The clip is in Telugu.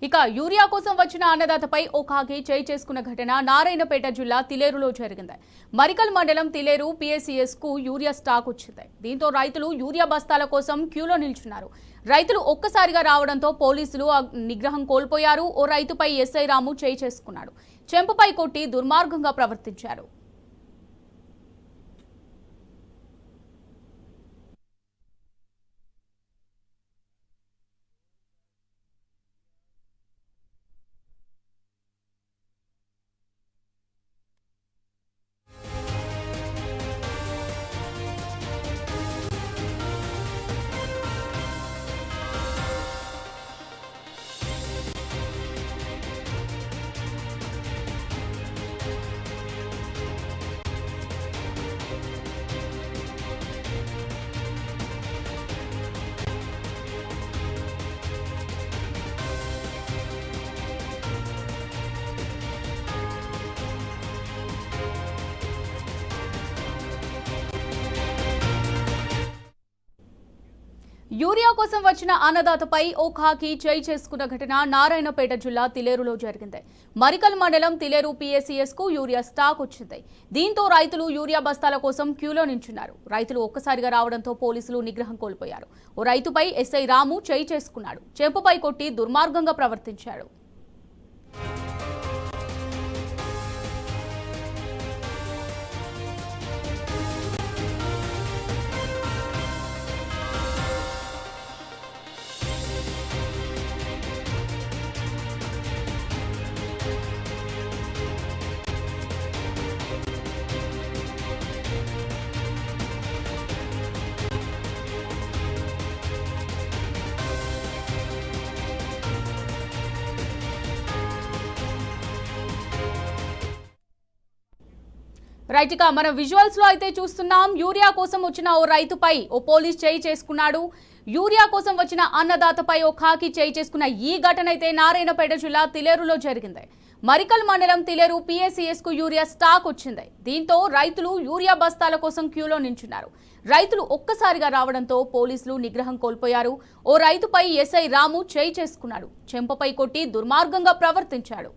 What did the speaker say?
ఇక యూరియా కోసం వచ్చిన అన్నదాతపై ఓ కాకి చేయి చేసుకున్న ఘటన నారాయణపేట జిల్లా తిలేరులో జరిగింది. మరికల్ మండలం తిలేరు PSCS కు యూరియా స్టాక్ వచ్చింది. దీంతో రైతులు యూరియా బస్తాల కోసం క్యూలో నిల్చున్నారు. రైతులు ఒక్కసారిగా రావడంతో పోలీసులు నిగ్రహం కోల్పోయారు. ఓ రైతుపై SI రాము చేయి చేసుకున్నాడు. చెంపపై కొట్టి దుర్మార్గంగా ప్రవర్తించారు. యూరియా కోసం వచ్చిన అన్నదాతపై ఓ కాకి చేయి చేసుకున్న ఘటన నారాయణపేట జిల్లా తిలేరులో జరిగింది. మరికల్ మండలం తిలేరు PSCS కు యూరియా స్టాక్ వచ్చింది. దీంతో రైతులు యూరియా బస్తాల కోసం క్యూలో నిల్చున్నారు. రైతులు ఒక్కసారిగా రావడంతో పోలీసులు నిగ్రహం కోల్పోయారు. ఓ రైతుపై SI రాము చేయి చేసుకున్నాడు. చెంపపై కొట్టి దుర్మార్గంగా ప్రవర్తించాడు. రైట్, ఇక మనం విజువల్స్ లో అయితే చూస్తున్నాం. యూరియా కోసం వచ్చిన ఓ రైతుపై ఓ పోలీస్ చేయి చేసుకున్నాడు. యూరియా కోసం వచ్చిన అన్నదాతపై ఓ కాకి చేయి చేసుకున్న ఈ ఘటన అయితే నారాయణపేట జిల్లా తిలేరులో జరిగింది. మరికల్ మండలం తిలేరు PSCS కు యూరియా స్టాక్ వచ్చింది. దీంతో రైతులు యూరియా బస్తాల కోసం క్యూలో నించున్నారు. రైతులు ఒక్కసారిగా రావడంతో పోలీసులు నిగ్రహం కోల్పోయారు. ఓ రైతుపై SI రాము చేయి చేసుకున్నాడు. చెంపపై కొట్టి దుర్మార్గంగా ప్రవర్తించాడు.